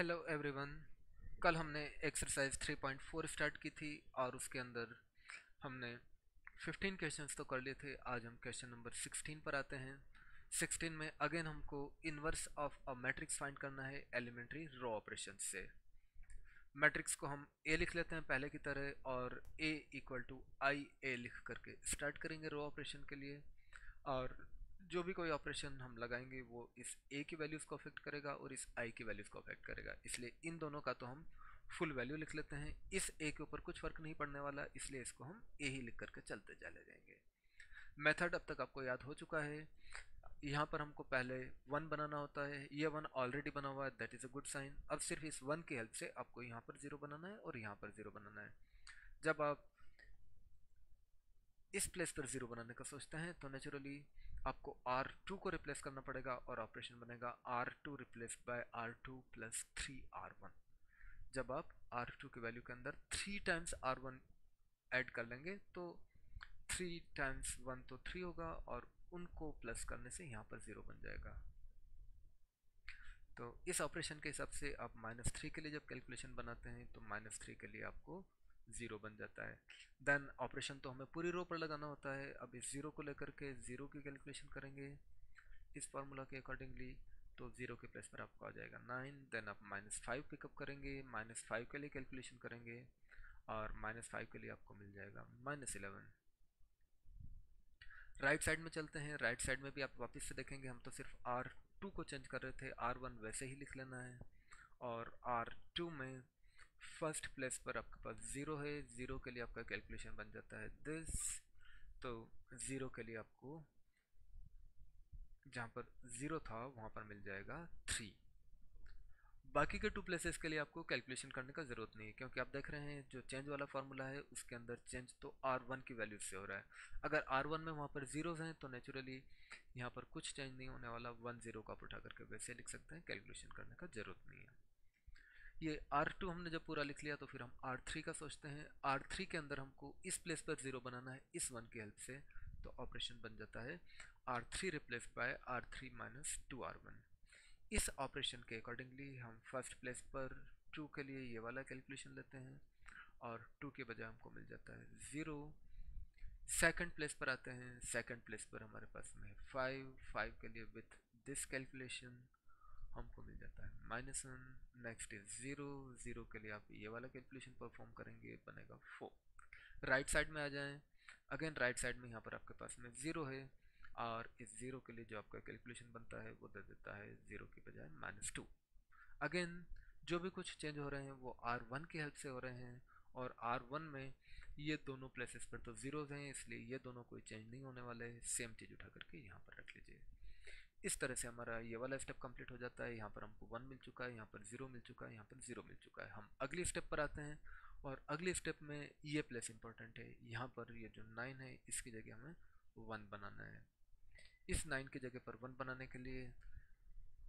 Hello everyone. कल हमने exercise 3.4 start की थी और उसके अंदर हमने 15 क्वेश्चंस तो कर लिए थे। आज हम क्वेश्चन नंबर 16 पर आते हैं। 16 में अगेन हमको inverse of a matrix find करना है एलिमेंट्री रो ऑपरेशन से। मैट्रिक्स को हम ए लिख लेते हैं पहले की तरह और ए इक्वल टू आई ए लिख करके स्टार्ट करेंगे रो ऑपरेशन के लिए। और जो भी कोई ऑपरेशन हम लगाएंगे वो इस a की वैल्यूज़ को अफेक्ट करेगा और इस i की वैल्यूज़ को अफेक्ट करेगा, इसलिए इन दोनों का तो हम फुल वैल्यू लिख लेते हैं। इस a के ऊपर कुछ फर्क नहीं पड़ने वाला, इसलिए इसको हम a ही लिख करके चलते चले जाएंगे। मेथड अब तक आपको याद हो चुका है। यहाँ पर हमको पहले वन बनाना होता है, ये वन ऑलरेडी बना हुआ है, that is a good sign. अब सिर्फ इस वन की हेल्प से आपको यहाँ पर जीरो बनाना है और यहाँ पर जीरो बनाना है। जब आप इस प्लेस पर जीरो बनाने का सोचते हैं तो नेचुरली आपको R2 को रिप्लेस करना पड़ेगा और ऑपरेशन बनेगा R2 replace by R2 plus 3R1। जब आप R2 की वैल्यू के अंदर 3 टाइम्स R1 ऐड कर लेंगे तो 3 टाइम्स 1 तो 3 होगा और उनको प्लस करने से यहाँ पर ज़ीरो बन जाएगा। तो इस ऑपरेशन के हिसाब से आप -3 के लिए जब कैलकुलेशन बनाते हैं तो -3 के लिए आपको ज़ीरो बन जाता है। देन ऑपरेशन तो हमें पूरी रो पर लगाना होता है। अब इस ज़ीरो को लेकर के ज़ीरो की कैलकुलेशन करेंगे इस फार्मूला के अकॉर्डिंगली, तो ज़ीरो के प्लेस पर आपको आ जाएगा 9। देन आप -5 पिकअप करेंगे, -5 के लिए कैलकुलेशन करेंगे और -5 के लिए आपको मिल जाएगा -11। राइट साइड में चलते हैं। राइट साइड में भी आप वापस से देखेंगे, हम तो सिर्फ R2 को चेंज कर रहे थे, R1 वैसे ही लिख लेना है। और R2 में फर्स्ट प्लेस पर आपके पास ज़ीरो है, ज़ीरो के लिए आपका कैलकुलेशन बन जाता है दिस। तो ज़ीरो के लिए आपको जहाँ पर ज़ीरो था वहाँ पर मिल जाएगा 3। बाकी के टू प्लेसेस के लिए आपको कैलकुलेशन करने का ज़रूरत नहीं है, क्योंकि आप देख रहे हैं जो चेंज वाला फार्मूला है उसके अंदर चेंज तो R1 की वैल्यू से हो रहा है। अगर R1 में वहाँ पर ज़ीरोज़ हैं तो नेचुरली यहाँ पर कुछ चेंज नहीं होने वाला, 1 0 को आप उठा करके वैसे लिख सकते हैं, कैलकुलेशन करने का ज़रूरत नहीं है। ये R2 हमने जब पूरा लिख लिया तो फिर हम R3 का सोचते हैं। R3 के अंदर हमको इस प्लेस पर ज़ीरो बनाना है इस वन की हेल्प से, तो ऑपरेशन बन जाता है R3 replace by R3 minus 2R1। इस ऑपरेशन के अकॉर्डिंगली हम फर्स्ट प्लेस पर 2 के लिए ये वाला कैलकुलेशन लेते हैं और 2 के बजाय हमको मिल जाता है 0। सेकंड प्लेस पर आते हैं। सेकंड प्लेस पर हमारे पास में 5 के लिए विथ दिस कैलकुलेशन हमको मिल जाता है -1। नेक्स्ट इज 0, 0 के लिए आप ये वाला कैलकुलेशन परफॉर्म करेंगे, बनेगा 4। राइट साइड में आ जाएं। अगेन राइट साइड में यहाँ पर आपके पास में 0 है और इस 0 के लिए जो आपका कैलकुलेशन बनता है वो दे देता है 0 की बजाय -2। अगेन जो भी कुछ चेंज हो रहे हैं वो R1 की हेल्प से हो रहे हैं और R1 में ये दोनों प्लेसेस पर तो ज़ीरोज़ हैं, इसलिए ये दोनों कोई चेंज नहीं होने वाले हैं। सेम चीज़ उठा करके यहाँ पर रख लीजिए। इस तरह से हमारा ये वाला स्टेप कंप्लीट हो जाता है। यहाँ पर हमको 1 मिल चुका है, यहाँ पर 0 मिल चुका है, यहाँ पर 0 मिल चुका है। हम अगली स्टेप पर आते हैं और अगली स्टेप में ये प्लेस इंपॉर्टेंट है। यहाँ पर ये जो 9 है इसकी जगह हमें 1 बनाना है। इस 9 की जगह पर 1 बनाने के लिए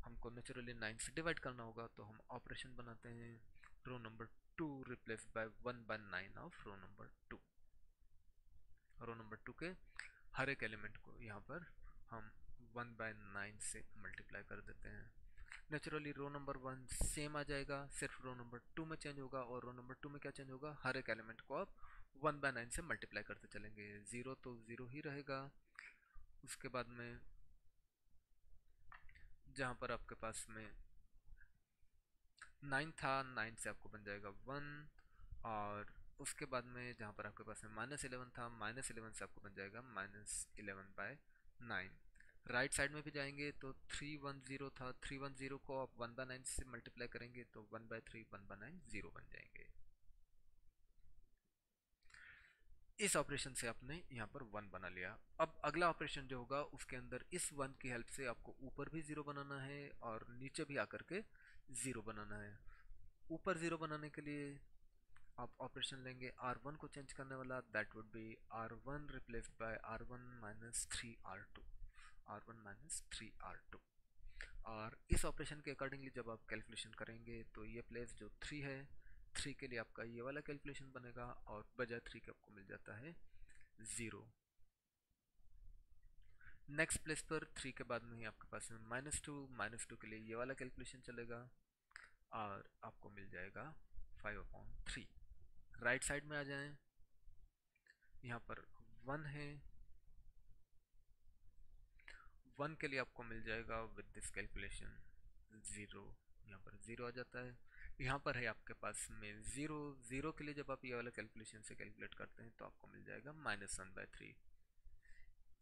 हमको नेचुरली 9 से डिवाइड करना होगा, तो हम ऑपरेशन बनाते हैं row number 2 replace by 1/9 of row number 2। Row number 2 के हर एक एलिमेंट को यहाँ पर हम 1/9 से मल्टीप्लाई कर देते हैं। नेचुरली रो नंबर 1 सेम आ जाएगा, सिर्फ रो नंबर 2 में चेंज होगा। और रो नंबर 2 में क्या चेंज होगा, हर एक एलिमेंट को आप 1/9 से मल्टीप्लाई करते चलेंगे। 0 तो 0 ही रहेगा। उसके बाद में जहाँ पर आपके पास में 9 था, 9 से आपको बन जाएगा 1। और उसके बाद में जहाँ पर आपके पास में -11 था, -11 से आपको बन जाएगा -11/9। राइट साइड में भी जाएंगे तो 310 था, 310 को आप 1/9 से मल्टीप्लाई करेंगे तो 1/3 1/9 0 बन जाएंगे। इस ऑपरेशन से आपने यहाँ पर 1 बना लिया। अब अगला ऑपरेशन जो होगा उसके अंदर इस 1 की हेल्प से आपको ऊपर भी 0 बनाना है और नीचे भी आकर के 0 बनाना है। ऊपर 0 बनाने के लिए आप ऑपरेशन लेंगे R1 को चेंज करने वाला, that would be R1 replaced by R1 minus 3R2, R1 minus 3R2। और इस ऑपरेशन के अकॉर्डिंगली जब आप कैलकुलेशन करेंगे तो ये प्लेस जो 3 है, 3 के लिए आपका ये वाला कैलकुलेशन बनेगा और बजाय 3 के आपको मिल जाता है 0। नेक्स्ट प्लेस पर 3 के बाद में ही आपके पास में -2, -2 के लिए ये वाला कैलकुलेशन चलेगा और आपको मिल जाएगा 5/3। राइट साइड में आ जाएं, यहाँ पर 1 है, 1 के लिए आपको मिल जाएगा विद दिस कैलकुलेशन 0, यहाँ पर 0 आ जाता है। यहाँ पर है आपके पास में 0, 0 के लिए जब आप ये वाला कैलकुलेशन से कैलकुलेट करते हैं तो आपको मिल जाएगा -1/3।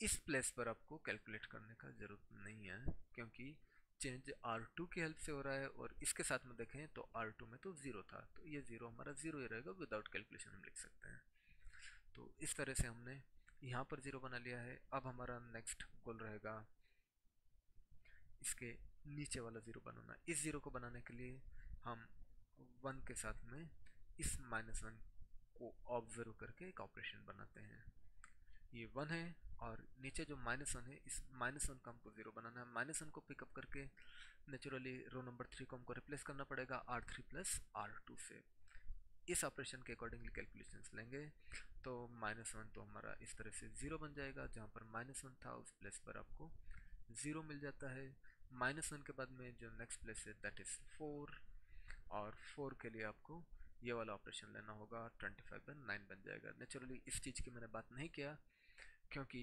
इस प्लेस पर आपको कैलकुलेट करने का ज़रूरत नहीं है, क्योंकि चेंज R2 की हेल्प से हो रहा है, और इसके साथ में देखें तो R2 में तो 0 था, तो ये 0 हमारा 0 ही रहेगा, विदाउट कैलकुलेशन हम लिख सकते हैं। तो इस तरह से हमने यहाँ पर 0 बना लिया है। अब हमारा नेक्स्ट गोल रहेगा इसके नीचे वाला 0 बनाना। इस 0 को बनाने के लिए हम 1 के साथ में इस -1 को ऑब्जर्व करके एक ऑपरेशन बनाते हैं। ये 1 है और नीचे जो -1 है, इस -1 का हमको 0 बनाना है। -1 को पिकअप करके नेचुरली रो नंबर 3 को हमको रिप्लेस करना पड़ेगा R3 प्लस R2 से। इस ऑपरेशन के अकॉर्डिंगली कैलकुलेशंस लेंगे तो -1 तो हमारा इस तरह से 0 बन जाएगा, जहाँ पर -1 था उस प्लेस पर आपको 0 मिल जाता है। -1 के बाद में जो नेक्स्ट प्लेस है दैट इज़ 4, और 4 के लिए आपको ये वाला ऑपरेशन लेना होगा, 25/9 बन जाएगा। नेचुरली इस चीज़ की मैंने बात नहीं किया, क्योंकि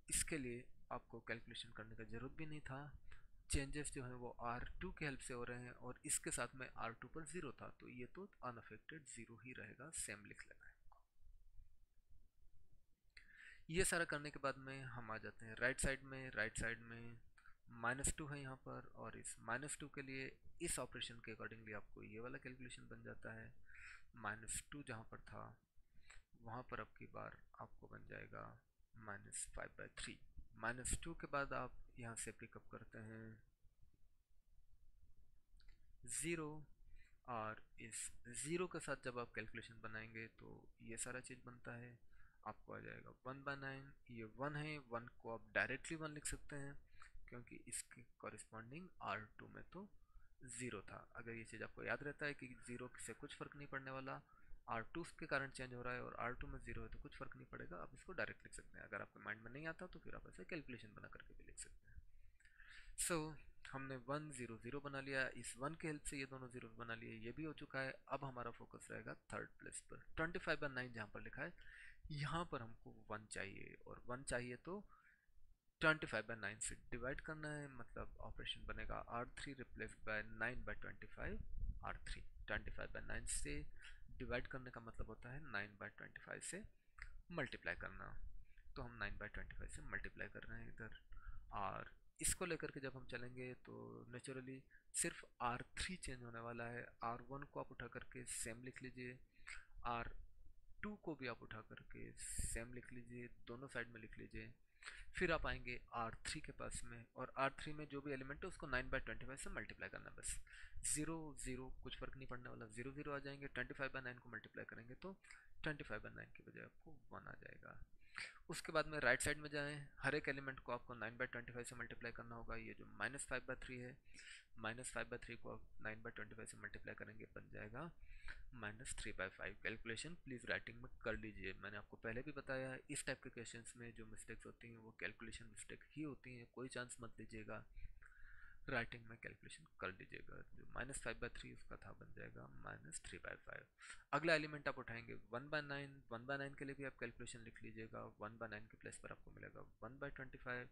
इसके लिए आपको कैलकुलेशन करने का ज़रूरत भी नहीं था। चेंजेस जो हैं वो R2 के हेल्प से हो रहे हैं, और इसके साथ में R2 पर 0 था, तो ये तो अनअफेक्टेड 0 ही रहेगा, सेम लिख लेना है। ये सारा करने के बाद में हम आ जाते हैं राइट साइड में। राइट साइड में -2 है यहाँ पर, और इस -2 के लिए इस ऑपरेशन के अकॉर्डिंगली आपको ये वाला कैलकुलेशन बन जाता है। -2 जहाँ पर था वहाँ पर अब की बार आपको बन जाएगा -5/3। -2 के बाद आप यहाँ से पिकअप करते हैं 0, और इस 0 के साथ जब आप कैलकुलेशन बनाएंगे तो ये सारा चीज़ बनता है। आपको आ जाएगा 1/9। ये 1 है, 1 को आप डायरेक्टली 1 लिख सकते हैं, क्योंकि इसके कॉरिस्पॉन्डिंग R2 में तो 0 था। अगर ये चीज़ आपको याद रहता है कि 0 से कुछ फ़र्क नहीं पड़ने वाला, R2 के कारण चेंज हो रहा है और R2 में 0 है तो कुछ फ़र्क नहीं पड़ेगा, आप इसको डायरेक्ट लिख सकते हैं। अगर आपके माइंड में नहीं आता तो फिर आप ऐसे कैलकुलेशन बना करके भी लिख सकते हैं। हमने 1 0 0 बना लिया, इस 1 के हेल्प से ये दोनों 0 बना लिए, ये भी हो चुका है। अब हमारा फोकस रहेगा थर्ड प्लेस पर। 25/9 जहाँ पर लिखा है यहाँ पर हमको 1 चाहिए, और 1 चाहिए तो 25/9 से डिवाइड करना है, मतलब ऑपरेशन बनेगा R3 रिप्लेस बाय 9/25 R3। 25/9 से डिवाइड करने का मतलब होता है 9/25 से मल्टीप्लाई करना। तो हम 9/25 से मल्टीप्लाई कर रहे हैं इधर, और इसको लेकर के जब हम चलेंगे तो नेचुरली सिर्फ R3 चेंज होने वाला है। R1 को आप उठा करके सेम लिख लीजिए, R2 को भी आप उठा करके सेम लिख लीजिए, दोनों साइड में लिख लीजिए। फिर आप आएंगे R3 के पास में, और R3 में जो भी एलिमेंट है उसको 9/25 से मल्टीप्लाई करना है बस। 0 0 कुछ फर्क नहीं पड़ने वाला, 0 0 आ जाएंगे। 25/9 को मल्टीप्लाई करेंगे तो 25/9 की बजाय आपको 1 आ जाएगा। उसके बाद में राइट साइड में जाएं, हर एक एलिमेंट को आपको 9/25 से मल्टीप्लाई करना होगा। ये जो -5/3 है, -5/3 को आप 9/25 से मल्टीप्लाई करेंगे, बन जाएगा -3/5। कैलकुलेशन प्लीज़ राइटिंग में कर लीजिए। मैंने आपको पहले भी बताया है, इस टाइप के क्वेश्चंस में जो मिस्टेक्स होती हैं वो कैलकुलेशन मिस्टेक ही होती हैं, कोई चांस मत लीजिएगा, राइटिंग में कैलकुलेशन कर लीजिएगा। जो -5/3 उसका था बन जाएगा -3/5। अगला एलिमेंट आप उठाएंगे 1/9। 1/9 के लिए भी आप कैलकुलेशन लिख लीजिएगा। 1/9 के प्लेस पर आपको मिलेगा 1/25।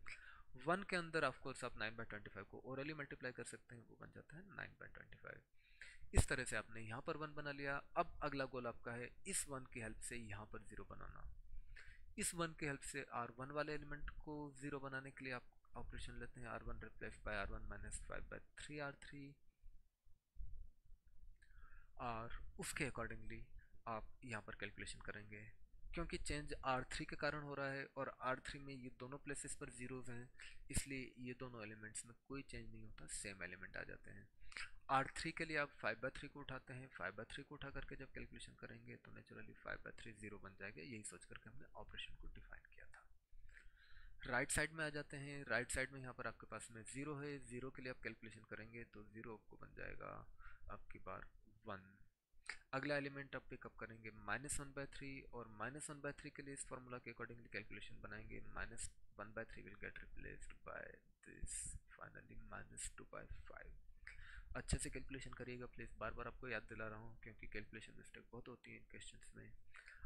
1 के अंदर ऑफकोर्स आप 9/25 को ओरली मल्टीप्लाई कर सकते हैं, वो बन जाता है 9/25। इस तरह से आपने यहाँ पर 1 बना लिया। अब अगला गोल आपका है इस 1 की हेल्प से यहाँ पर 0 बनाना। इस 1 की हेल्प से R1 वाले एलिमेंट को 0 बनाने के लिए आप ऑपरेशन लेते हैं R1 replace by R1 -5/3 R3, और उसके अकॉर्डिंगली आप यहाँ पर कैलकुलेशन करेंगे। क्योंकि चेंज R3 के कारण हो रहा है और R3 में ये दोनों प्लेसेस पर जीरोज हैं, इसलिए ये दोनों एलिमेंट्स में कोई चेंज नहीं होता, सेम एलिमेंट आ जाते हैं। R3 के लिए आप 5/3 को उठाते हैं, 5/3 को उठा करके जब कैलकुलेशन करेंगे तो नेचुरली 5/3 0 बन जाएगा। यही सोच करके हमने ऑपरेशन को डिफाइन किया था। राइट साइड में आ जाते हैं। राइट साइड में यहाँ पर आपके पास में 0 है, 0 के लिए आप कैलकुलेशन करेंगे तो 0 आपको बन जाएगा आपकी बार 1। अगला एलिमेंट आप पिकअप करेंगे -1/3, और -1/3 के लिए इस फॉर्मूला के अकॉर्डिंगली कैलकुलेशन बनाएंगे। -1/3 will get replaced by this, finally -2/5। अच्छे से कैलकुलेशन करिएगा प्लीज़, बार बार आपको याद दिला रहा हूँ क्योंकि कैलकुलेशन मिस्टेक बहुत होती है इन क्वेश्चंस में।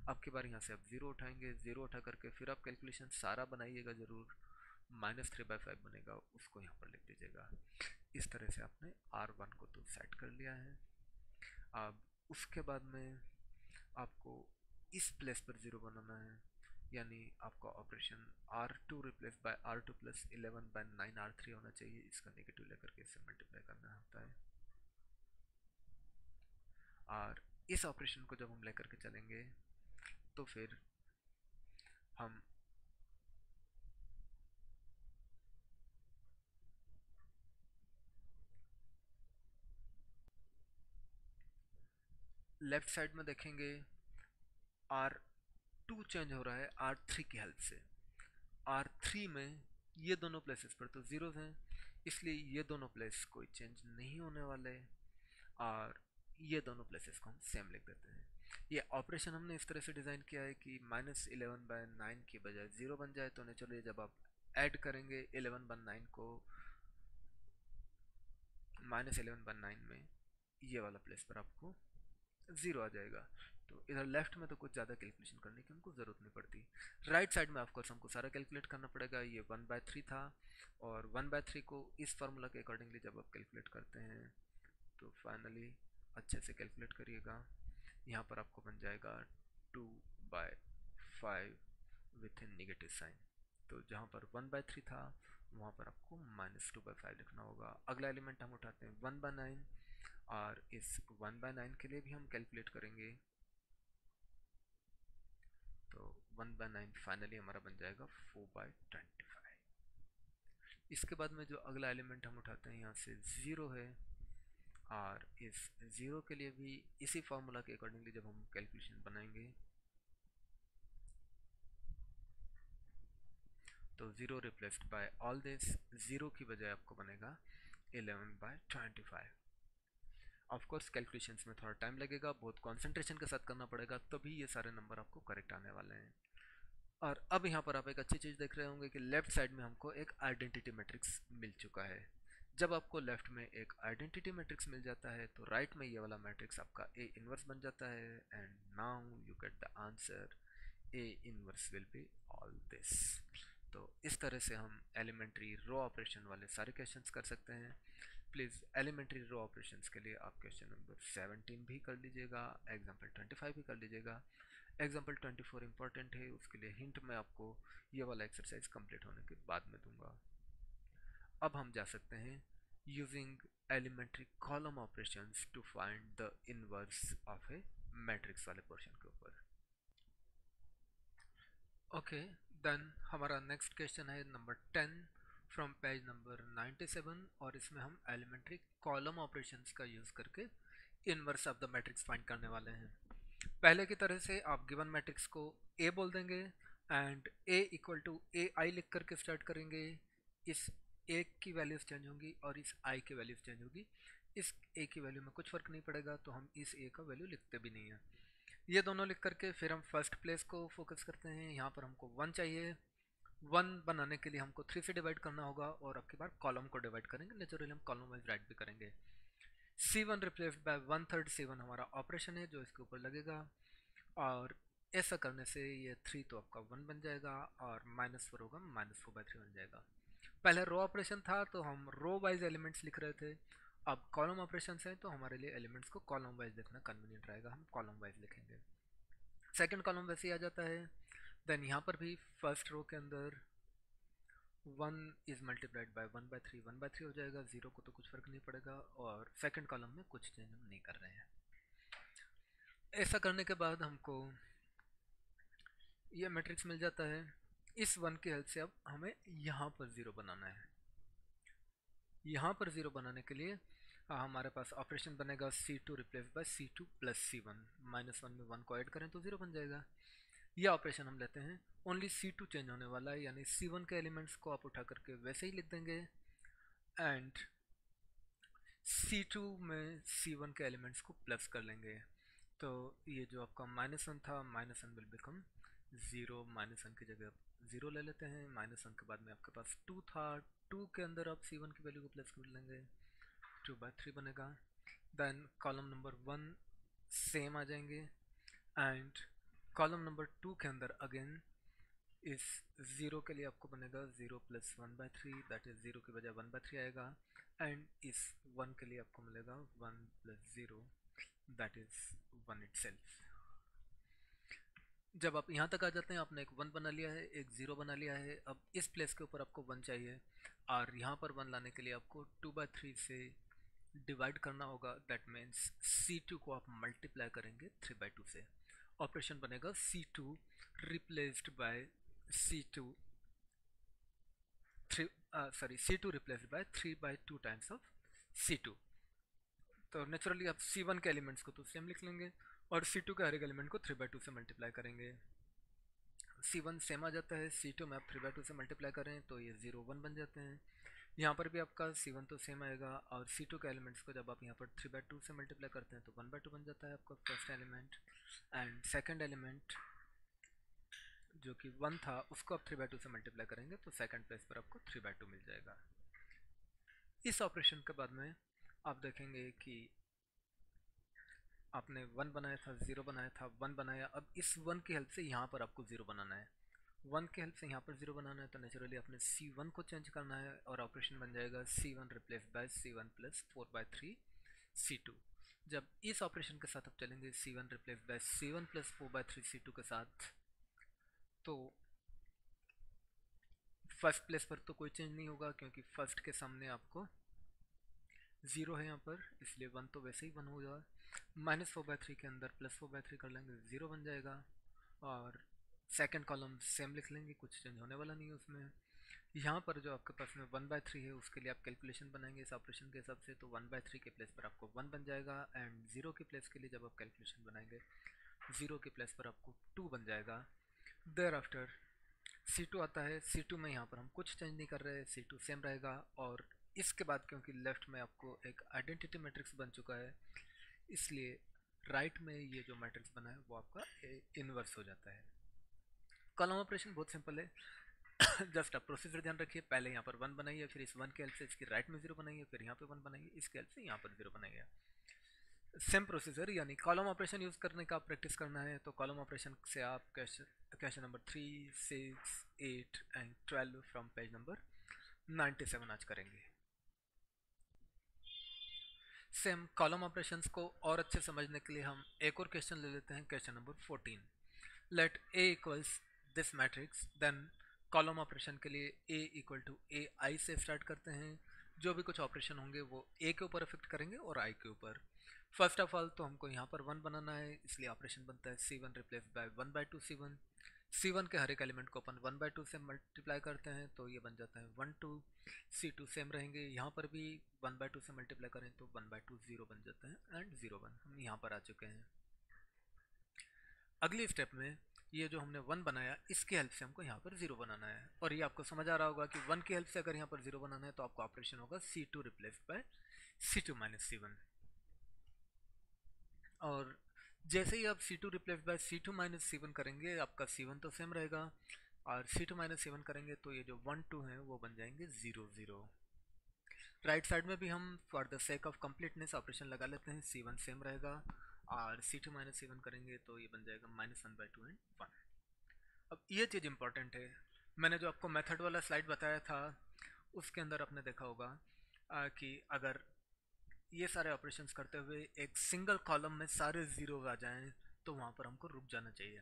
अब की बार यहाँ से आप ज़ीरो उठाएंगे, ज़ीरो उठा करके फिर आप कैलकुलेशन सारा बनाइएगा ज़रूर, -3/5 बनेगा, उसको यहाँ पर लिख दीजिएगा। इस तरह से आपने R1 को तो सेट कर लिया है। अब उसके बाद में आपको इस प्लेस पर ज़ीरो बनाना है, यानी आपका operation R2 replace by R2 plus 11/9 R3 होना चाहिए, इसका नेगेटिव लेकर के इससे मल्टीप्लाई करना होता है। और इस ऑपरेशन को जब हम लेकर के चलेंगे तो फिर हम लेफ्ट साइड में देखेंगे R2 चेंज हो रहा है R3 की हेल्प से। R3 में ये दोनों प्लेसेस पर तो जीरोज हैं, इसलिए ये दोनों प्लेस कोई चेंज नहीं होने वाले, और ये दोनों प्लेसेस को हम सेम लिख देते हैं। ये ऑपरेशन हमने इस तरह से डिज़ाइन किया है कि -11/9 की बजाय ज़ीरो बन जाए, तो नेचुरली जब आप ऐड करेंगे 11/9 को -11/9 में, ये वाला प्लेस पर आपको ज़ीरो आ जाएगा। तो इधर लेफ्ट में तो कुछ ज़्यादा कैलकुलेशन करने की हमको ज़रूरत नहीं पड़ती। राइट साइड में ऑफकोर्स हमको सारा कैलकुलेट करना पड़ेगा। ये 1/3 था, और 1/3 को इस फार्मूला के अकॉर्डिंगली जब आप कैलकुलेट करते हैं तो फाइनली अच्छे से कैलकुलेट करिएगा। यहाँ पर आपको बन जाएगा 2/5 विथ इन नेगेटिव साइन। तो जहाँ पर 1/3 था वहाँ पर आपको -2/5 लिखना होगा। अगला एलिमेंट हम उठाते हैं 1/9, और इस 1/9 के लिए भी हम कैलकुलेट करेंगे, तो 1/9 फाइनली हमारा बन जाएगा 4/25। इसके बाद में जो अगला एलिमेंट हम उठाते हैं यहाँ से 0 है, और इस 0 के लिए भी इसी फार्मूला के अकॉर्डिंगली जब हम कैलकुलेशन बनाएंगे तो 0 रिप्लेस्ड बाय ऑल दिस, 0 की बजाय आपको बनेगा 11/25। ऑफ कोर्स कैलकुलेशंस में थोड़ा टाइम लगेगा, बहुत कंसंट्रेशन के साथ करना पड़ेगा, तभी ये सारे नंबर आपको करेक्ट आने वाले हैं। और अब यहाँ पर आप एक अच्छी चीज़ देख रहे होंगे कि लेफ्ट साइड में हमको एक आइडेंटिटी मैट्रिक्स मिल चुका है। जब आपको लेफ्ट में एक आइडेंटिटी मैट्रिक्स मिल जाता है तो राइट में ये वाला मैट्रिक्स आपका ए इनवर्स बन जाता है, and now you get the answer A inverse will be all this. तो इस तरह से हम एलिमेंट्री रो ऑपरेशन वाले सारे क्वेश्चंस कर सकते हैं। प्लीज़ एलिमेंट्री रो ऑपरेशंस के लिए आप क्वेश्चन नंबर 17 भी कर लीजिएगा, एग्जाम्पल 25 भी कर लीजिएगा। एग्जाम्पल 24 इंपॉर्टेंट है, उसके लिए हिंट मैं आपको ये वाला एक्सरसाइज कंप्लीट होने के बाद में दूंगा। अब हम जा सकते हैं using elementary column operations to find the inverse of a matrix वाले पोर्शन के ऊपर। ओके, देन हमारा नेक्स्ट क्वेश्चन है नंबर 10 फ्रॉम पेज नंबर 97, और इसमें हम एलिमेंट्री कॉलम ऑपरेशंस का यूज़ करके inverse of the matrix find करने वाले हैं। पहले की तरह से आप गिवन मैट्रिक्स को ए बोल देंगे, एंड ए इक्वल टू ए आई लिख करके स्टार्ट करेंगे। इस ए की वैल्यूज़ चेंज होंगी और इस आई की वैल्यूज़ चेंज होगी। इस ए की वैल्यू में कुछ फ़र्क नहीं पड़ेगा, तो हम इस ए का वैल्यू लिखते भी नहीं हैं। ये दोनों लिख करके फिर हम फर्स्ट प्लेस को फोकस करते हैं। यहाँ पर हमको 1 चाहिए। 1 बनाने के लिए हमको 3 से डिवाइड करना होगा, और अब की बार कॉलम को डिवाइड करेंगे। नेचुरली हम कॉलम वाइज राइट भी करेंगे। C1 रिप्लेस्ड बाय 1/3 C1 हमारा ऑपरेशन है जो इसके ऊपर लगेगा, और ऐसा करने से ये 3 तो आपका 1 बन जाएगा, और -4 होगा, -4/3 बन जाएगा। पहले रो ऑपरेशन था तो हम रो वाइज एलिमेंट्स लिख रहे थे, अब कॉलम ऑपरेशन है तो हमारे लिए एलिमेंट्स को कॉलम वाइज लिखना कन्वीनियंट रहेगा, हम कॉलम वाइज लिखेंगे। सेकंड कॉलम वैसे ही आ जाता है। देन यहाँ पर भी फर्स्ट रो के अंदर 1 इज मल्टीप्लाइड बाय 1/3, 1/3 हो जाएगा। 0 को तो कुछ फर्क नहीं पड़ेगा, और सेकंड कॉलम में कुछ चेंज हम नहीं कर रहे हैं। ऐसा करने के बाद हमको ये मैट्रिक्स मिल जाता है। इस 1 की हेल्प से अब हमें यहाँ पर 0 बनाना है। यहाँ पर 0 बनाने के लिए हमारे पास ऑपरेशन बनेगा C2 replace by C2 plus C1। -1 में 1 को ऐड करें तो 0 बन जाएगा। यह ऑपरेशन हम लेते हैं ओनली C2 चेंज होने वाला है, यानी C1 के एलिमेंट्स को आप उठा करके वैसे ही लिख देंगे, एंड C2 में C1 के एलिमेंट्स को प्लस कर लेंगे। तो ये जो आपका -1 था, -1 विल बिकम 0, -1 की जगह आप 0 ले लेते हैं। -1 के बाद में आपके पास 2 था, 2 के अंदर आप C1 की वैल्यू को प्लस कर लेंगे। 2/3 बनेगा। देन कॉलम नंबर 1 सेम आ जाएंगे एंड कॉलम नंबर 2 के अंदर अगेन इस 0 के लिए आपको बनेगा 0 + 1/3 दैट इज 0 की बजाय 1/3 आएगा एंड इस 1 के लिए आपको मिलेगा 1 + 0 दैट इज 1 itself। जब आप यहाँ तक आ जाते हैं आपने एक 1 बना लिया है, एक 0 बना लिया है, अब इस प्लेस के ऊपर आपको 1 चाहिए और यहाँ पर 1 लाने के लिए आपको 2/3 से डिवाइड करना होगा। दैट मीन्स C2 को आप मल्टीप्लाई करेंगे 3/2 से। ऑपरेशन बनेगा C2 replaced by C2 C2 replaced by 3/2 times of C2। तो नेचुरली आप C1 के एलिमेंट्स को तो सेम लिख लेंगे और C2 के हर एक एलिमेंट को 3/2 से मल्टीप्लाई करेंगे। C1 सेम आ जाता है, C2 में आप 3/2 से मल्टीप्लाई करें तो ये 0 1 बन जाते हैं। यहाँ पर भी आपका C1 तो सेम आएगा और C2 के एलिमेंट्स को जब आप यहाँ पर 3/2 से मल्टीप्लाई करते हैं तो 1/2 बन जाता है आपका first element and second element जो कि 1 था उसको आप 3/2 से मल्टीप्लाई करेंगे तो सेकंड प्लेस पर आपको 3/2 मिल जाएगा। इस ऑपरेशन के बाद में आप देखेंगे कि आपने 1 बनाया था, 0 बनाया था, 1 बनाया, अब इस 1 की हेल्प से यहाँ पर आपको 0 बनाना है। 1 की हेल्प से यहाँ पर 0 बनाना है तो नेचुरली आपने C1 को चेंज करना है और ऑपरेशन बन जाएगा C1 replace by C1 + 4/3 C2। जब इस ऑपरेशन के साथ आप चलेंगे C1 replace by C1 + 4/3 C2 के साथ तो फर्स्ट प्लेस पर तो कोई चेंज नहीं होगा क्योंकि फर्स्ट के सामने आपको 0 है यहाँ पर, इसलिए 1 तो वैसे ही 1 हो जाएगा। -4/3 के अंदर +4/3 कर लेंगे 0 बन जाएगा और सेकंड कॉलम सेम लिख लेंगे, कुछ चेंज होने वाला नहीं है उसमें। यहाँ पर जो आपके पास में 1/3 है उसके लिए आप कैलकुलेशन बनाएंगे इस ऑपरेशन के हिसाब से तो 1/3 के प्लेस पर आपको 1 बन जाएगा एंड 0 के प्लेस के लिए जब आप कैलकुलेशन बनाएंगे 0 के प्लेस पर आपको 2 बन जाएगा। देयर आफ्टर C2 आता है, C2 में यहाँ पर हम कुछ चेंज नहीं कर रहे, C2 सेम रहेगा और इसके बाद क्योंकि लेफ्ट में आपको एक आइडेंटिटी मैट्रिक्स बन चुका है इसलिए राइट में ये जो मैट्रिक्स बना है वो आपका इन्वर्स हो जाता है। कॉलम ऑपरेशन बहुत सिंपल है जस्ट आप प्रोसीजर ध्यान रखिए, पहले यहाँ पर 1 बनाइए, फिर इस 1 के हेल्प से इसकी राइट में 0 बनाइए, फिर यहाँ पे 1 बनाइए, इसके हेल्प से यहाँ पर 0 बनाइए। सेम प्रोसीजर यानी कॉलम ऑपरेशन यूज़ करने का आप प्रैक्टिस करना है तो कॉलम ऑपरेशन से आप question number 3, 6, 8 and 12 from page number 97 आज करेंगे। सेम कॉलम ऑपरेशंस को और अच्छे समझने के लिए हम एक और क्वेश्चन ले लेते हैं, question number 14। Let A equals this matrix, then column operation के लिए A = AI से स्टार्ट करते हैं। जो भी कुछ ऑपरेशन होंगे वो A के ऊपर इफेक्ट करेंगे और I के ऊपर। फर्स्ट ऑफ ऑल तो हमको यहाँ पर 1 बनाना है इसलिए ऑपरेशन बनता है C1 replace by 1/2 C1। C1 के हर एक एलिमेंट को अपन 1/2 से मल्टीप्लाई करते हैं तो ये बन जाता है 1 2। C2 सेम रहेंगे, यहाँ पर भी 1/2 से मल्टीप्लाई करें तो 1/2 0 बन जाता है एंड 0 1 हम यहाँ पर आ चुके हैं। अगली स्टेप में ये जो हमने 1 बनाया इसकी हेल्प से हमको यहाँ पर 0 बनाना है और ये आपको समझ आ रहा होगा कि 1 की हेल्प से अगर यहाँ पर 0 बनाना है तो आपका ऑपरेशन होगा C2 replace by C2 - C1 और जैसे ही आप C2 replace by C2 - C1 करेंगे आपका C1 तो सेम रहेगा और C2 - C1 करेंगे तो ये जो 1 2 हैं वो बन जाएंगे 0 0। राइट साइड में भी हम for the sake of completeness operation लगा लेते हैं, C1 सेम रहेगा और C2 - C1 करेंगे तो ये बन जाएगा -1/2 एंड 1। अब ये चीज़ इंपॉर्टेंट है, मैंने जो आपको मेथड वाला स्लाइड बताया था उसके अंदर आपने देखा होगा कि अगर ये सारे ऑपरेशंस करते हुए एक सिंगल कॉलम में सारे जीरो आ जाएं तो वहाँ पर हमको रुक जाना चाहिए।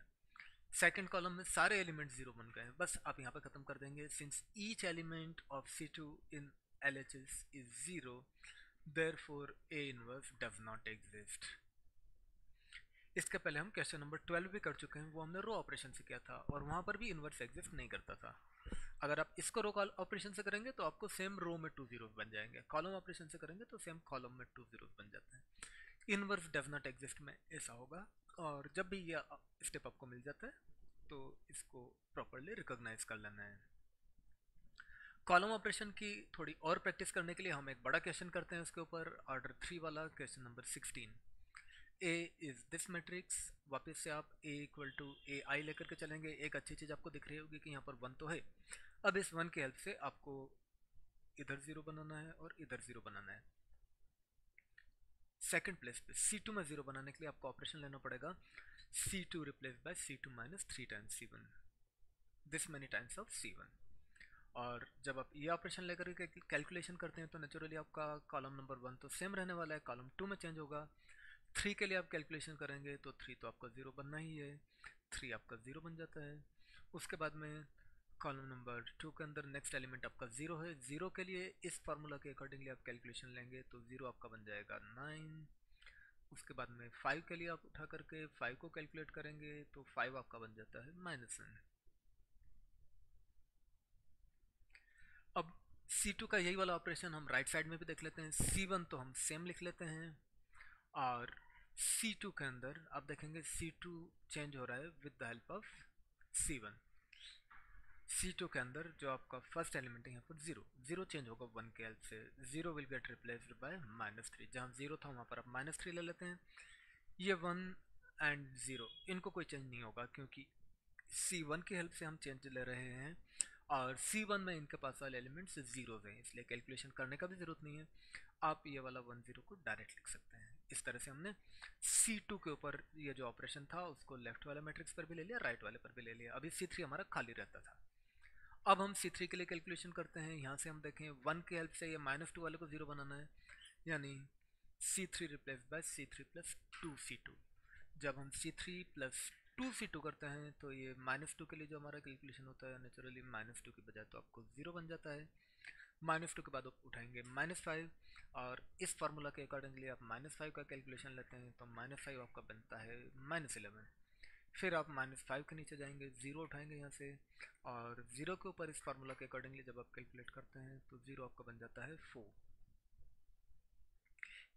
सेकंड कॉलम में सारे एलिमेंट जीरो बन गए, बस आप यहाँ पर ख़त्म कर देंगे। Since each element of C2 in LHS is zero therefore A inverse does not exist. इसके पहले हम क्वेश्चन नंबर 12 भी कर चुके हैं, वो हमने रो ऑपरेशन से किया था और वहाँ पर भी इनवर्स एग्जिस्ट नहीं करता था। अगर आप इसको रो ऑपरेशन से करेंगे तो आपको सेम रो में 2 जीरोस बन जाएंगे, कॉलम ऑपरेशन से करेंगे तो सेम कॉलम में 2 जीरोस बन जाते हैं। इनवर्स डज नॉट एग्जिस्ट में ऐसा होगा और जब भी ये स्टेप आपको मिल जाता है तो इसको प्रॉपरली रिकॉग्नाइज कर लेना है। कॉलम ऑपरेशन की थोड़ी और प्रैक्टिस करने के लिए हम एक बड़ा क्वेश्चन करते हैं उसके ऊपर, ऑर्डर 3 वाला question number 16। A is this matrix, वापस से आप A = AI लेकर के चलेंगे। एक अच्छी चीज़ आपको दिख रही होगी कि यहाँ पर 1 तो है, अब इस 1 की हेल्प से आपको इधर 0 बनाना है और इधर 0 बनाना है। सेकंड प्लेस पे C2 में 0 बनाने के लिए आपको ऑपरेशन लेना पड़ेगा C2 replace by C2 minus 3 times C1, this many times of C1। और जब आप ये ऑपरेशन लेकर के कैलकुलेशन करते हैं तो नेचुरली आपका कॉलम नंबर 1 तो सेम रहने वाला है, कॉलम 2 में चेंज होगा। 3 के लिए आप कैलकुलेशन करेंगे तो 3 तो आपका 0 बनना ही है, 3 आपका 0 बन जाता है। उसके बाद में कॉलम नंबर 2 के अंदर नेक्स्ट एलिमेंट आपका 0 है। 0 के लिए इस फार्मूला के अकॉर्डिंगली आप कैलकुलेशन लेंगे तो 0 आपका बन जाएगा 9। उसके बाद में 5 के लिए आप उठा करके 5 को कैलकुलेट करेंगे तो 5 आपका बन जाता है -1। अब C2 का यही वाला ऑपरेशन हम राइट साइड में भी देख लेते हैं। C1 तो हम सेम लिख लेते हैं, और C2 के अंदर आप देखेंगे C2 चेंज हो रहा है with the help of C1। C2 के अंदर जो आपका फर्स्ट एलिमेंट है यहाँ पर 0, 0 चेंज होगा 1 के हेल्प से। 0 विल गेट रिप्लेस्ड बाय -3, जहाँ 0 था वहाँ पर आप -3 ले लेते हैं। ये 1 एंड 0 इनको कोई चेंज नहीं होगा क्योंकि C1 की हेल्प से हम चेंज ले रहे हैं, और C1 में इनके पास वाले एलिमेंट्स जीरोज हैं, इसलिए कैलकुलेशन करने का भी ज़रूरत नहीं है। आप ये वाला 1 0 को डायरेक्ट लिख सकते हैं। इस तरह से हमने C2 के ऊपर ये जो ऑपरेशन था उसको लेफ्ट वाले मैट्रिक्स पर भी ले लिया, राइट वाले पर भी ले लिया। अभी C3 हमारा खाली रहता था। अब हम C3 के लिए कैलकुलेशन करते हैं। यहाँ से हम देखें 1 की हेल्प से ये -2 वाले को 0 बनाना है, यानी C3 replace by C3 plus 2C2। जब हम C3 प्लस 2C2 करते हैं तो ये -2 के लिए जो हमारा कैलकुलेशन होता है नेचुरली -2 की बजाय तो आपको 0 बन जाता है। -2 के बाद आप उठाएंगे -5, और इस फार्मूला के अकॉर्डिंगली आप -5 का कैलकुलेशन लेते हैं तो -5 आपका बनता है -11। फिर आप -5 के नीचे जाएंगे, 0 उठाएंगे यहाँ से, और 0 के ऊपर इस फार्मूला के अकॉर्डिंगली जब आप कैलकुलेट करते हैं तो 0 आपका बन जाता है 4।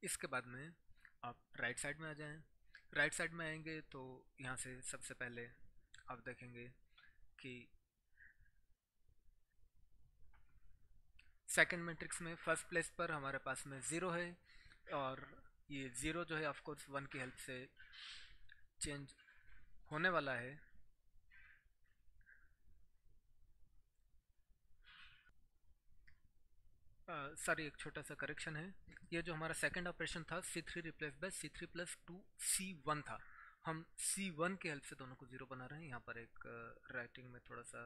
इसके बाद में आप राइट साइड में आ जाएं। राइट साइड में आएंगे तो यहाँ से सबसे पहले आप देखेंगे कि सेकंड मैट्रिक्स में फर्स्ट प्लेस पर हमारे पास में 0 है, और ये 0 जो है ऑफकोर्स 1 की हेल्प से चेंज होने वाला है। सॉरी, एक छोटा सा करेक्शन है। ये जो हमारा सेकंड ऑपरेशन था C3 replace by C3 plus 2C1 था, हम C1 की हेल्प से दोनों को 0 बना रहे हैं। यहाँ पर एक राइटिंग में थोड़ा सा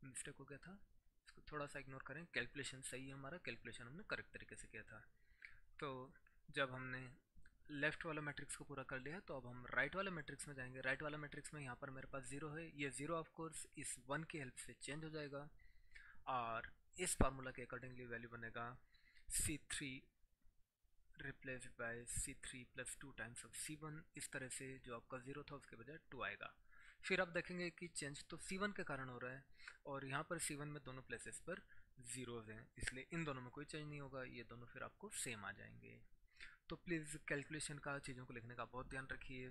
मिस्टेक हो गया था, इसको थोड़ा सा इग्नोर करें। कैलकुलेशन सही है, हमारा कैलकुलेशन हमने करेक्ट तरीके से किया था। तो जब हमने लेफ्ट वाला मैट्रिक्स को पूरा कर लिया तो अब हम राइट वाले मैट्रिक्स में जाएंगे। राइट वाला मैट्रिक्स में यहाँ पर मेरे पास 0 है, ये 0 ऑफ कोर्स इस 1 की हेल्प से चेंज हो जाएगा, और इस फार्मूला के अकॉर्डिंगली वैल्यू बनेगा C3 replace by C3 plus 2 times of C1। इस तरह से जो आपका 0 था उसके बजाय 2 आएगा। फिर आप देखेंगे कि चेंज तो C1 के कारण हो रहा है, और यहाँ पर C1 में दोनों प्लेसेस पर जीरोज हैं, इसलिए इन दोनों में कोई चेंज नहीं होगा, ये दोनों फिर आपको सेम आ जाएंगे। तो प्लीज़ कैलकुलेशन का, चीज़ों को लिखने का बहुत ध्यान रखिए,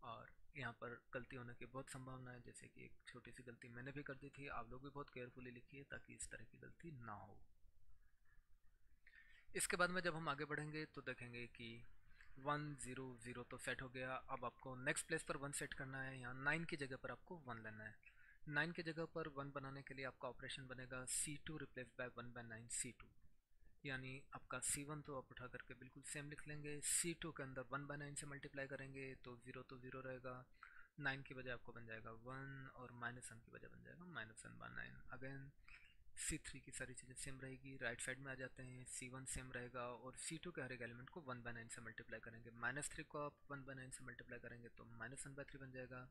और यहाँ पर गलती होने की बहुत संभावना है, जैसे कि एक छोटी सी गलती मैंने भी कर दी थी। आप लोग भी बहुत केयरफुली लिखिए ताकि इस तरह की गलती ना हो। इसके बाद में जब हम आगे बढ़ेंगे तो देखेंगे कि 1 0 0 तो सेट हो गया। अब आपको नेक्स्ट प्लेस पर 1 सेट करना है। यहाँ 9 की जगह पर आपको 1 लेना है। 9 की जगह पर 1 बनाने के लिए आपका ऑपरेशन बनेगा C2 replace by 1 bye 9 C2, यानी आपका C1 तो आप उठा करके बिल्कुल सेम लिख लेंगे। C2 के अंदर 1 बाय 9 से मल्टीप्लाई करेंगे तो 0 तो 0 रहेगा, 9 की बजाय आपको बन जाएगा 1, और -1 की बजाय बन जाएगा -1 बाय 9। अगेन C3 की सारी चीज़ें सेम रहेगी। राइट साइड में आ जाते हैं, C1 सेम रहेगा, और C2 के हर एक एलिमेंट को 1 बाय 9 से मल्टीप्लाई करेंगे। -3 को आप 1 बाय 9 से मल्टीप्लाई करेंगे तो -1 बाय 3 बन जाएगा।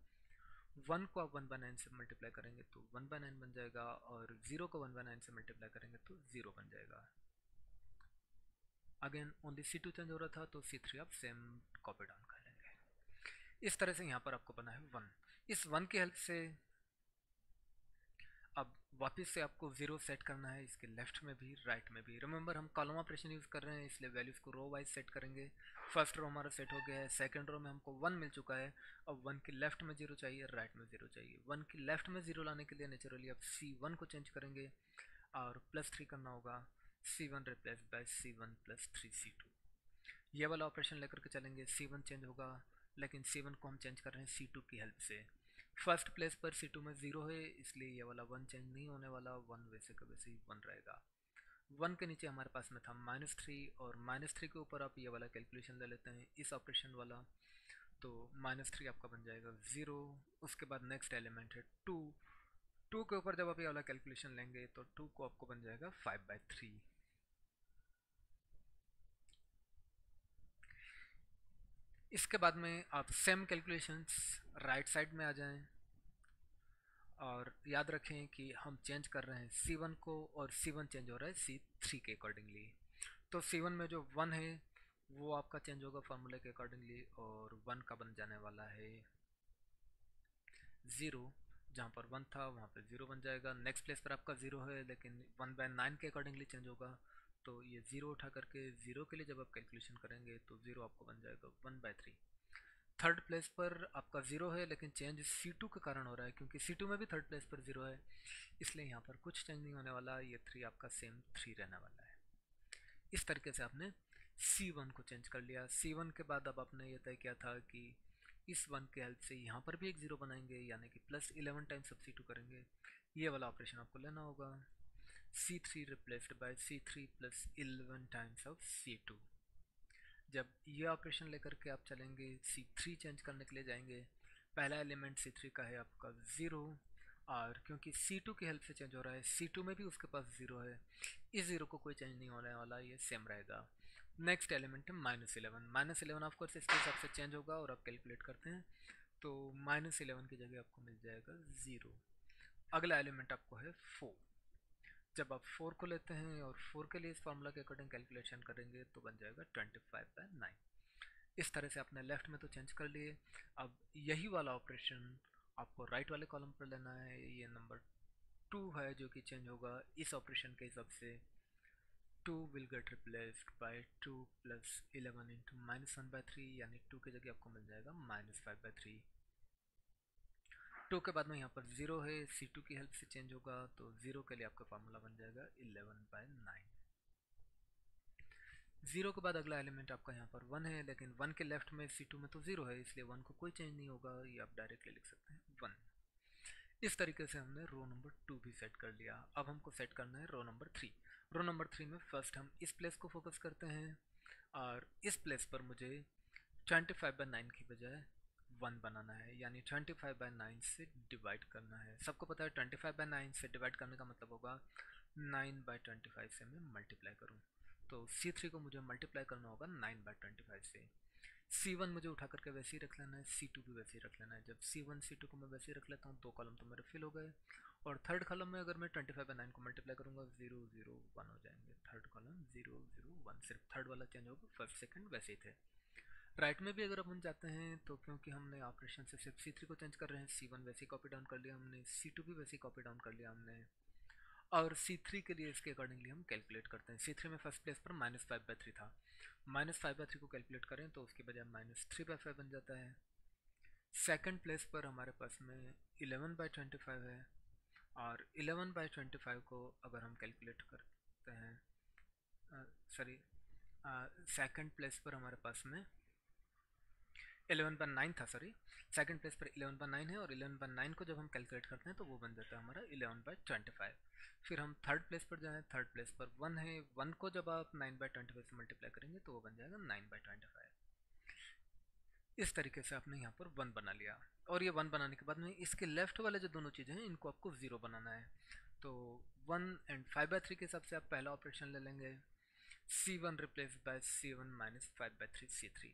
1 को आप 1 बाय 9 से मल्टीप्लाई करेंगे तो 1 बाय 9 बन जाएगा, और 0 को 1 बाय 9 से मल्टीप्लाई करेंगे तो 0 बन जाएगा। अगेन ओनली C2 चेंज हो रहा था तो C3 आप सेम कॉपी डाउन कर लेंगे। इस तरह से यहाँ पर आपको बना है 1। इस 1 की हेल्प से अब वापस से आपको 0 सेट करना है, इसके लेफ्ट में भी राइट में भी। रिमेंबर हम कॉलम ऑपरेशन यूज़ कर रहे हैं, इसलिए वैल्यूज़ को रो वाइज सेट करेंगे। फर्स्ट रो हमारा सेट हो गया है, सेकंड रो में हमको 1 मिल चुका है। अब 1 की लेफ्ट में 0 चाहिए, राइट में 0 चाहिए। 1 की लेफ्ट में 0 लाने के लिए नेचुरली आप C1 को चेंज करेंगे और +3 करना होगा। C1 replace by C1 plus 3C2, ये वाला ऑपरेशन लेकर के चलेंगे। C1 चेंज होगा, लेकिन C1 को हम चेंज कर रहे हैं C2 की हेल्प से। फर्स्ट प्लेस पर C2 में 0 है, इसलिए ये वाला 1 चेंज नहीं होने वाला, 1 वैसे का वैसे ही 1 रहेगा। 1 के नीचे हमारे पास में था -3 और -3 के ऊपर आप ये वाला कैलकुलेशन ले लेते हैं इस ऑपरेशन वाला, तो -3 आपका बन जाएगा 0। उसके बाद नेक्स्ट एलिमेंट है 2, 2 के ऊपर जब आप ये वाला कैलकुलेशन लेंगे तो 2 को आपको बन जाएगा 5/3। इसके बाद में आप सेम कैलकुलेशंस राइट साइड में आ जाएं और याद रखें कि हम चेंज कर रहे हैं C1 को और C1 चेंज हो रहा है C3 के अकॉर्डिंगली। तो C1 में जो 1 है वो आपका चेंज होगा फार्मूले के अकॉर्डिंगली और 1 का बन जाने वाला है 0। जहाँ पर 1 था वहाँ पे 0 बन जाएगा। नेक्स्ट प्लेस पर आपका 0 है लेकिन 1/9 के अकॉर्डिंगली चेंज होगा, तो ये 0 उठा करके 0 के लिए जब आप कैलकुलेशन करेंगे तो 0 आपको बन जाएगा 1/3। थर्ड प्लेस पर आपका 0 है लेकिन चेंज C2 के कारण हो रहा है, क्योंकि C2 में भी थर्ड प्लेस पर 0 है, इसलिए यहाँ पर कुछ चेंज नहीं होने वाला, ये 3 आपका सेम 3 रहने वाला है। इस तरीके से आपने C1 को चेंज कर लिया। C1 के बाद अब आपने ये तय किया था कि इस 1 के हेल्प से यहाँ पर भी एक 0 बनाएंगे, यानी कि +11 टाइम्स सब्स्टिट्यूट करेंगे। ये वाला ऑपरेशन आपको लेना होगा, C3 replaced by C3 + 11 times of C2। जब ये ऑपरेशन लेकर के आप चलेंगे C3 चेंज करने के लिए जाएंगे, पहला एलिमेंट C3 का है आपका 0, और क्योंकि C2 की हेल्प से चेंज हो रहा है C2 में भी उसके पास 0 है, इस 0 को कोई चेंज नहीं होने वाला, ये सेम रहेगा। नेक्स्ट एलिमेंट है -11, -11 ऑफ कोर्स इसके हिसाब से चेंज होगा और आप कैलकुलेट करते हैं तो -11 की जगह आपको मिल जाएगा 0। अगला एलिमेंट आपको है 4। जब आप 4 को लेते हैं और 4 के लिए इस फार्मूला के अकॉर्डिंग कैलकुलेशन करेंगे तो बन जाएगा 25/9। इस तरह से आपने लेफ्ट में तो चेंज कर लिए। अब यही वाला ऑपरेशन आपको राइट वाले कॉलम पर लेना है। ये नंबर 2 है जो कि चेंज होगा इस ऑपरेशन के हिसाब से। 2 will get replaced by 2 + 11 into -1/3, यानी 2 की जगह आपको मिल जाएगा -5/3। 2 के बाद में यहाँ पर 0 है, C2 की हेल्प से चेंज होगा, तो 0 के लिए आपका फार्मूला बन जाएगा 11/9। 0 के बाद अगला एलिमेंट आपका यहाँ पर 1 है, लेकिन 1 के लेफ्ट में C2 में तो 0 है, इसलिए 1 को कोई चेंज नहीं होगा, ये आप डायरेक्टली लिख सकते हैं 1। इस तरीके से हमने रो नंबर 2 भी सेट कर लिया। अब हमको सेट करना है रो नंबर 3। रो नंबर 3 में फर्स्ट हम इस प्लेस को फोकस करते हैं और इस प्लेस पर मुझे 25/9 की बजाय 1 बनाना है, यानी 25/9 से डिवाइड करना है। सबको पता है 25/9 से डिवाइड करने का मतलब होगा 9/25 से मैं मल्टीप्लाई करूँ, तो C3 को मुझे मल्टीप्लाई करना होगा 9/25 से। C1 मुझे उठा करके वैसे ही रख लेना है, C2 भी वैसे ही रख लेना है। जब C1 C2 को मैं वैसे ही रख लेता हूँ, 2 कॉलम तो मेरे फिल हो गए, और थर्ड कॉलम में अगर मैं 25/9 को मल्टीप्लाई करूँगा 0 0 1 हो जाएंगे। थर्ड कॉलम 0 0 1, सिर्फ थर्ड वाला चेंज होगा, फर्स्ट सेकंड वैसे ही थे। राइट में भी अगर अपन जाते हैं तो क्योंकि हमने ऑपरेशन से सिर्फ C3 को चेंज कर रहे हैं, C1 वैसे ही कॉपी डाउन कर लिया हमने, C2 भी वैसे ही कॉपी डाउन कर लिया हमने, और C3 के लिए इसके अकॉर्डिंगली हम कैलकुलेट करते हैं। C3 में फर्स्ट प्लेस पर -5/3 था, -5/3 को कैलकुलेट करें तो उसके बजाय -3/5 बन जाता है। सेकंड प्लेस पर हमारे पास में 11/25 है, और 11/25 को अगर हम कैलकुलेट करते हैं, सॉरी, सेकंड प्लेस पर हमारे पास में 11/9 था, सॉरी, सेकंड प्लेस पर 11/9 है, और 11/9 को जब हम कैलकुलेट करते हैं तो वो बन जाता है हमारा 11/25। फिर हम थर्ड प्लेस पर जाएं, थर्ड प्लेस पर 1 है, 1 को जब आप 9/25 से मल्टीप्लाई करेंगे तो वो बन जाएगा 9/25। इस तरीके से आपने यहाँ पर 1 बना लिया, और ये 1 बनाने के बाद में इसके लेफ्ट वाले जो दोनों चीज़ें हैं इनको आपको 0 बनाना है। तो 1 एंड 5/3 के हिसाब से आप पहला ऑपरेशन ले लेंगे, C1 replace by C1 - 5/3 C3।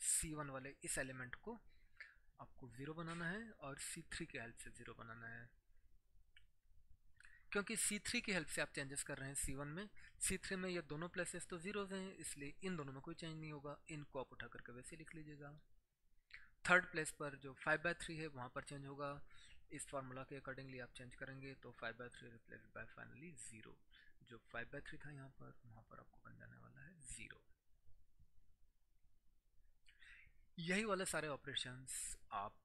C1 वाले इस एलिमेंट को आपको 0 बनाना है और C3 की हेल्प से 0 बनाना है। क्योंकि C3 की हेल्प से आप चेंजेस कर रहे हैं C1 में, C3 में ये दोनों प्लेसेस तो जीरोज हैं, इसलिए इन दोनों में कोई चेंज नहीं होगा, इनको आप उठा करके वैसे लिख लीजिएगा। थर्ड प्लेस पर जो 5/3 है वहाँ पर चेंज होगा, इस फार्मूला के अकॉर्डिंगली आप चेंज करेंगे तो 5/3 रिप्लेस बाय फाइनली 0। जो 5/3 था यहाँ पर, वहाँ पर आपको बन जाने वाला है 0। यही वाले सारे ऑपरेशंस आप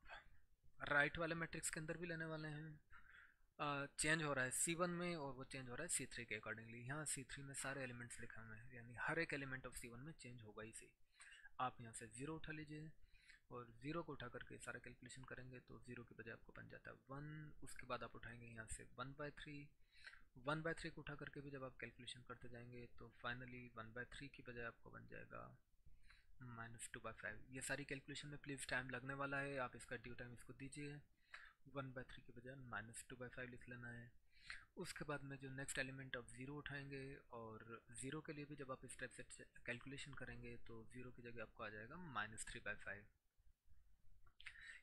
राइट वाले मैट्रिक्स के अंदर भी लेने वाले हैं। चेंज हो रहा है C1 में और वो चेंज हो रहा है C3 के अकॉर्डिंगली। यहाँ C3 में सारे एलिमेंट्स लिखे हुए हैं, यानी हर एक एलिमेंट ऑफ C1 में चेंज होगा ही सही। आप यहाँ से 0 उठा लीजिए, और 0 को उठा करके सारा कैलकुलेशन करेंगे तो 0 के बजाय आपको बन जाता है 1। उसके बाद आप उठाएंगे यहाँ से 1/3, 1/3 को उठा करके भी जब आप कैलकुलेशन करते जाएंगे तो फाइनली 1/3 की बजाय आपको बन जाएगा -2/5। ये सारी कैलकुलेशन में प्लीज़ टाइम लगने वाला है, आप इसका ड्यू टाइम इसको दीजिए। 1/3 की बजाय -2/5 लिख लेना है। उसके बाद में जो नेक्स्ट एलिमेंट आप ज़ीरो उठाएंगे, और ज़ीरो के लिए भी जब आप इस टाइप से कैलकुलेशन करेंगे तो ज़ीरो की जगह आपको आ जाएगा -3/5।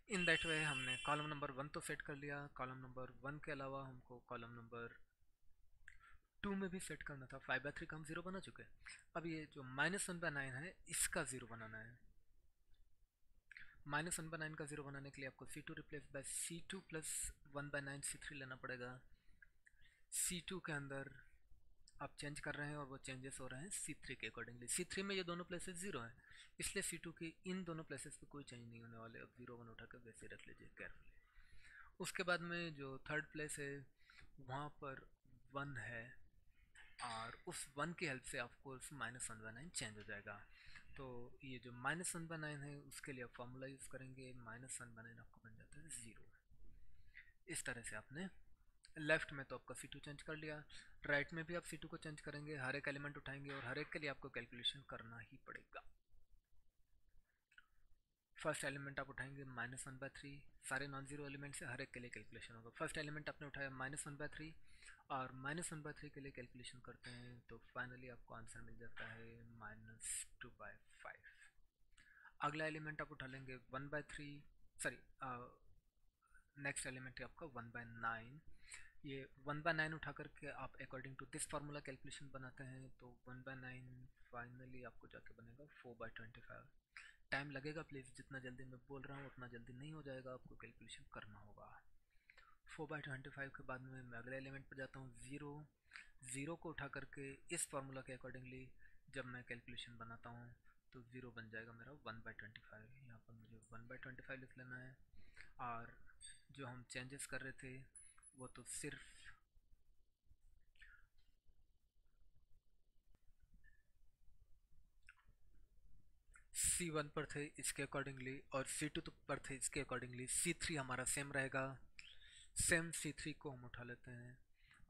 इन दैट वे हमने कॉलम नंबर 1 तो सेट कर लिया। कॉलम नंबर 1 के अलावा हमको कॉलम नंबर 2 में भी सेट करना था। 5/3 का हम ज़ीरो बना चुके हैं। अब ये जो -1/9 है इसका ज़ीरो बनाना है। -1/9 का ज़ीरो बनाने के लिए आपको C2 replace by C2 plus 1/9 C3 लेना पड़ेगा। C2 के अंदर आप चेंज कर रहे हैं और वो चेंजेस हो रहे हैं C3 के अकॉर्डिंगली। C3 में ये दोनों प्लेसेस ज़ीरो हैं, इसलिए C2 की इन दोनों प्लेसेस पे कोई चेंज नहीं होने वाले। अब 0 1 उठा कर वैसे रख लीजिए केयरफुली। उसके बाद में जो थर्ड प्लेस है वहाँ पर 1 है, और उस 1 की हेल्प से आपको -1/9 चेंज हो जाएगा। तो ये जो -1/9 है उसके लिए आप फॉर्मूला यूज़ करेंगे। -1/9 आपको बन जाता है 0। इस तरह से आपने लेफ्ट में तो आपका C2 चेंज कर लिया, राइट में भी आप C2 को चेंज करेंगे, हर एक एलिमेंट उठाएंगे और हर एक के लिए आपको कैलकुलेशन करना ही पड़ेगा। फर्स्ट एलिमेंट आप उठाएंगे -1/3, सारे नॉन जीरो एलिमेंट से हर एक के लिए कैलकुलेशन होगा। फर्स्ट एलिमेंट आपने उठाया -1/3, और -1/3 के लिए कैलकुलेशन करते हैं तो फाइनली आपको आंसर मिल जाता है -2/5। अगला एलिमेंट आप उठा लेंगे 1/3, सॉरी नेक्स्ट एलिमेंट है आपका 1/9। ये 1/9 उठा करके आप according to this formula calculation बनाते हैं तो 1/9 फाइनली आपको जाके बनेगा 4/25। टाइम लगेगा प्लीज़, जितना जल्दी मैं बोल रहा हूँ उतना जल्दी नहीं हो जाएगा, आपको कैलकुलेशन करना होगा। 4/25 के बाद में मैं अगले एलिमेंट पर जाता हूँ 0। 0 को उठा करके इस फार्मूला के अकॉर्डिंगली जब मैं कैलकुलेशन बनाता हूँ तो 0 बन जाएगा मेरा 1/25। यहाँ पर मुझे 1/25 लिख लेना है। और जो हम चेंजेस कर रहे थे वो तो सिर्फ C1 पर थे इसके अकॉर्डिंगली, और C2 पर थे इसके अकॉर्डिंगली। C3 हमारा सेम रहेगा, सेम C3 को हम उठा लेते हैं,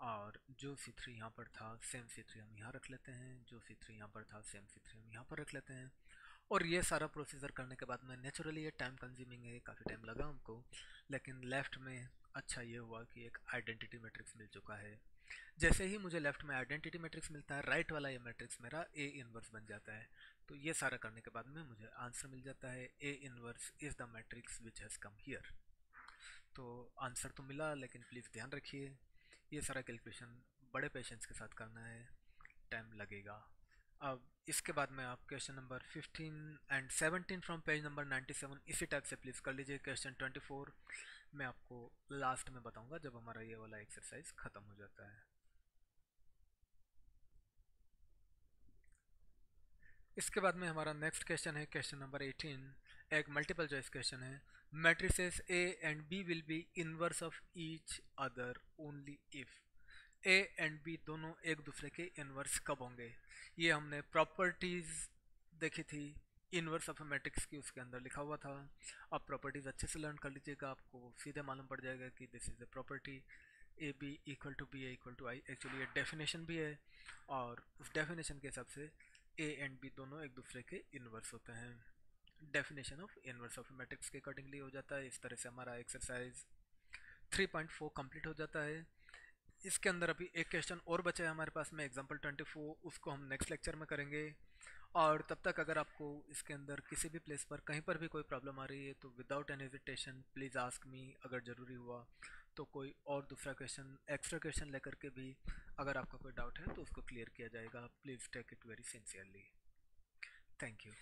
और जो C3 यहाँ पर था सेम C3 हम यहाँ रख लेते हैं, जो C3 यहाँ पर था सेम C3 हम यहाँ पर रख लेते हैं। और ये सारा प्रोसीजर करने के बाद में नेचुरली ये टाइम कंज्यूमिंग है, काफ़ी टाइम लगा हमको, लेकिन लेफ़्ट में अच्छा ये हुआ कि एक आइडेंटिटी मैट्रिक्स मिल चुका है। जैसे ही मुझे लेफ्ट में आइडेंटिटी मैट्रिक्स मिलता है, राइट वाला ये मैट्रिक्स मेरा ए इनवर्स बन जाता है। तो ये सारा करने के बाद में मुझे आंसर मिल जाता है A inverse is the matrix which has come here. तो आंसर तो मिला, लेकिन प्लीज़ ध्यान रखिए ये सारा कैलकुलेशन बड़े पेशेंस के साथ करना है, टाइम लगेगा। अब इसके बाद में आप question number 15 and 17 from page number 97 इसी टाइप से प्लीज़ कर लीजिए। क्वेश्चन 24 मैं आपको लास्ट में बताऊंगा जब हमारा ये वाला एक्सरसाइज ख़त्म हो जाता है। इसके बाद में हमारा नेक्स्ट क्वेश्चन है क्वेश्चन नंबर 18। एक मल्टीपल चॉइस क्वेश्चन है। Matrices A and B will be inverse of each other only if A and B दोनों एक दूसरे के इनवर्स कब होंगे। ये हमने प्रॉपर्टीज़ देखी थी इनवर्स ऑफ मैट्रिक्स की, उसके अंदर लिखा हुआ था। आप प्रॉपर्टीज़ अच्छे से लर्न कर लीजिएगा, आपको सीधे मालूम पड़ जाएगा कि this is the property A B equal to B A equal to I. Actually ये डेफिनेशन भी है, और उस डेफिनेशन के हिसाब से ए एंड बी दोनों एक दूसरे के इनवर्स होते हैं। Definition of inverse of matrix के अकॉर्डिंगली हो जाता है। इस तरह से हमारा एक्सरसाइज 3.4 कंप्लीट हो जाता है। इसके अंदर अभी एक क्वेश्चन और बचा है हमारे पास में, एग्जाम्पल 24, उसको हम नेक्स्ट लेक्चर में करेंगे। और तब तक अगर आपको इसके अंदर किसी भी प्लेस पर कहीं पर भी कोई प्रॉब्लम आ रही है तो without an hesitation please ask me. अगर ज़रूरी हुआ तो कोई और दूसरा क्वेश्चन एक्स्ट्रा क्वेश्चन लेकर के भी अगर आपका कोई डाउट है तो उसको क्लियर किया जाएगा। Please take it very sincerely. Thank you.